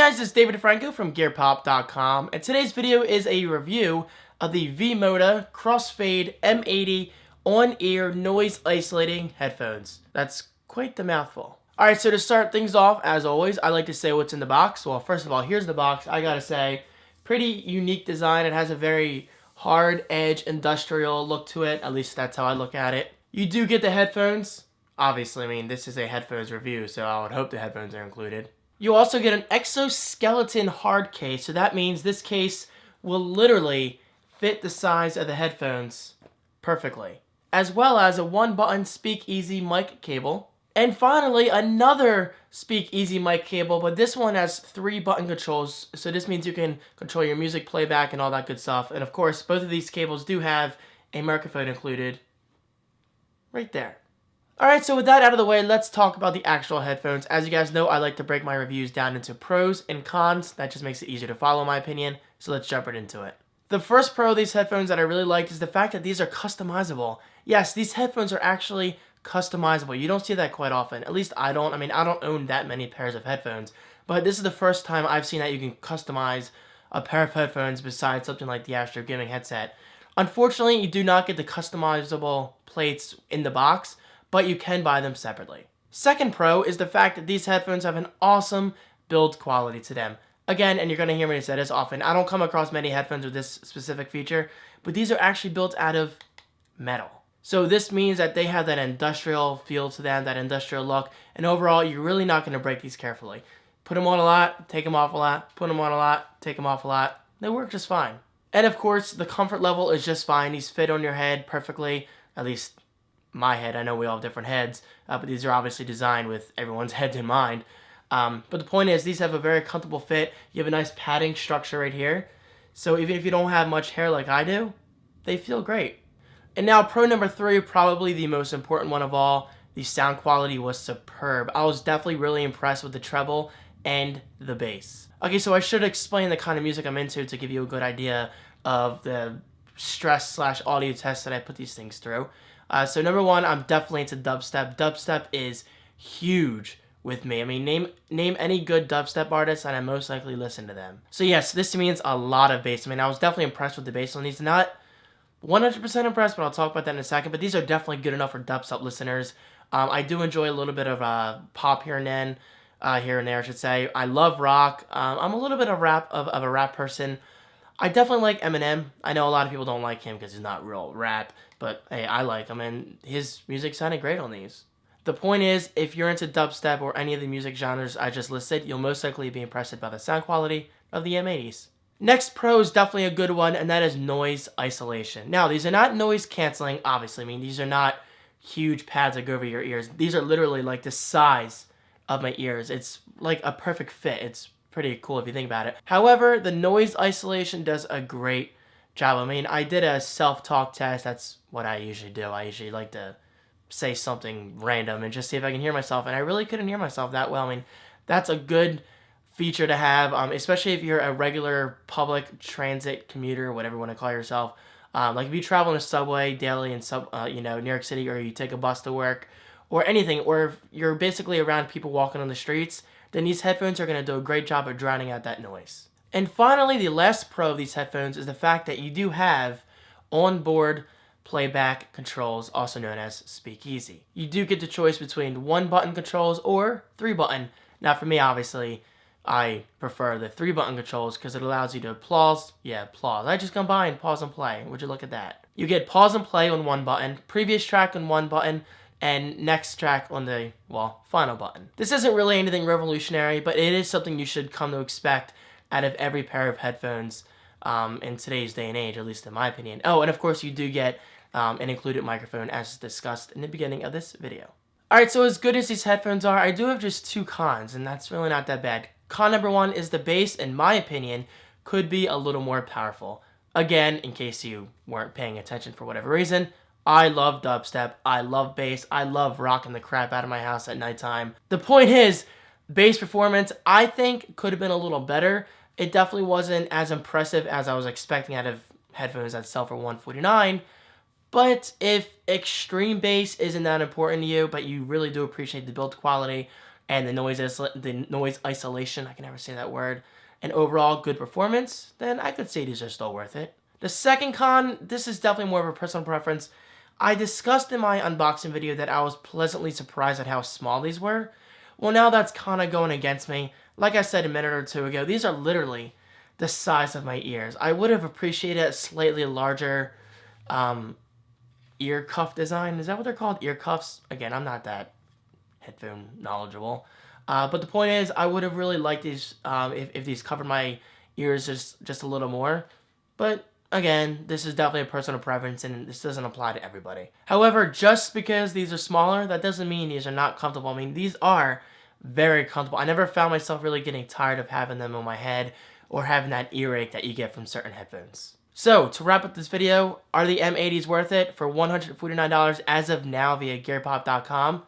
guys, it's David Franco from GearPop.com, and today's video is a review of the V-MODA Crossfade M-80 on-ear noise isolating headphones. That's quite the mouthful. Alright, so to start things off, as always, I like to say what's in the box. Well, first of all, here's the box. I gotta say, pretty unique design. It has a very hard edge industrial look to it. At least that's how I look at it. You do get the headphones. Obviously, I mean, this is a headphones review, so I would hope the headphones are included. You also get an exoskeleton hard case, so that means this case will literally fit the size of the headphones perfectly. As well as a one-button speakeasy mic cable. And finally, another speakeasy mic cable, but this one has 3 button controls, so this means you can control your music playback and all that good stuff. And of course, both of these cables do have a microphone included right there. Alright, so with that out of the way, let's talk about the actual headphones. As you guys know, I like to break my reviews down into pros and cons. That just makes it easier to follow, in my opinion. So let's jump right into it. The first pro of these headphones that I really like is the fact that these are customizable. Yes, these headphones are actually customizable. You don't see that quite often. At least I don't. I mean, I don't own that many pairs of headphones. But this is the first time I've seen that you can customize a pair of headphones besides something like the Astro Gaming headset. Unfortunately, you do not get the customizable plates in the box, but you can buy them separately. Second pro is the fact that these headphones have an awesome build quality to them. Again, and you're going to hear me say this often, I don't come across many headphones with this specific feature, but these are actually built out of metal. So this means that they have that industrial feel to them, that industrial look, and overall, you're really not going to break these carefully. Put them on a lot, take them off a lot, put them on a lot, take them off a lot. They work just fine. And of course, the comfort level is just fine. These fit on your head perfectly, at least my head. I know we all have different heads, but these are obviously designed with everyone's heads in mind. But the point is, these have a very comfortable fit. You have a nice padding structure right here. So even if you don't have much hair like I do, they feel great. And now pro number 3, probably the most important one of all, the sound quality was superb. I was definitely really impressed with the treble and the bass. Okay, so I should explain the kind of music I'm into to give you a good idea of the stress/audio test that I put these things through. So number 1, I'm definitely into dubstep. Dubstep is huge with me. I mean, name any good dubstep artist and I most likely listen to them. So yes, this means a lot of bass. I mean, I was definitely impressed with the bass on these. Not 100% impressed, but I'll talk about that in a second. But these are definitely good enough for dubstep listeners. I do enjoy a little bit of pop here and then, here and there, I should say. I love rock. I'm a little bit of a rap person. I definitely like Eminem. I know a lot of people don't like him because he's not real rap, but hey, I like him, and his music sounded great on these. The point is, if you're into dubstep or any of the music genres I just listed, you'll most likely be impressed by the sound quality of the M80s. Next pro is definitely a good one, and that is noise isolation. Now, these are not noise canceling, obviously. I mean, these are not huge pads that go over your ears. These are literally like the size of my ears. It's like a perfect fit. It's pretty cool if you think about it. However, the noise isolation does a great job. I mean, I did a self-talk test. That's what I usually do. I usually like to say something random and just see if I can hear myself, and I really couldn't hear myself that well. I mean, that's a good feature to have, especially if you're a regular public transit commuter, whatever you want to call yourself. Like if you travel in a subway daily in New York City, or you take a bus to work, or anything, or if you're basically around people walking on the streets, then these headphones are going to do a great job of drowning out that noise. And finally, the last pro of these headphones is the fact that you do have onboard playback controls, also known as speakeasy. You do get the choice between 1-button controls or 3-button. Now for me, obviously, I prefer the 3-button controls because it allows you to pause. I just combine pause and play. Would you look at that? You get pause and play on 1 button, previous track on 1 button, and next track on the, final button. This isn't really anything revolutionary, but it is something you should come to expect out of every pair of headphones in today's day and age, at least in my opinion. Oh, and of course you do get an included microphone, as discussed in the beginning of this video. Alright, so as good as these headphones are, I do have just 2 cons, and that's really not that bad. Con number 1 is the bass, in my opinion, could be a little more powerful. Again, in case you weren't paying attention for whatever reason, I love dubstep, I love bass, I love rocking the crap out of my house at nighttime. The point is, bass performance, I think, could have been a little better. It definitely wasn't as impressive as I was expecting out of headphones that sell for $149. But if extreme bass isn't that important to you, but you really do appreciate the build quality and the noise isolation, I can never say that word, and overall good performance, then I could say these are still worth it. The second con, this is definitely more of a personal preference. I discussed in my unboxing video that I was pleasantly surprised at how small these were. Well, now that's kind of going against me. Like I said a minute or two ago, these are literally the size of my ears. I would have appreciated a slightly larger ear cuff design. Is that what they're called? Ear cuffs? Again, I'm not that headphone knowledgeable. But the point is, I would have really liked these if these covered my ears just a little more. But again, this is definitely a personal preference, and this doesn't apply to everybody. However, just because these are smaller, that doesn't mean these are not comfortable. I mean, these are very comfortable. I never found myself really getting tired of having them on my head or having that earache that you get from certain headphones. So, to wrap up this video, are the M-80s worth it for $149 as of now via gearpop.com?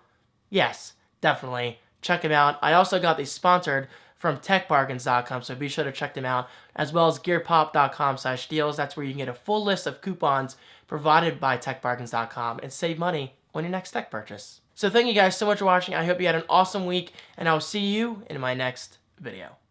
Yes, definitely. Check them out. I also got these sponsored from techbargains.com, so be sure to check them out, as well as gearpop.com/deals. That's where you can get a full list of coupons provided by techbargains.com and save money on your next tech purchase. So thank you guys so much for watching. I hope you had an awesome week, and I'll see you in my next video.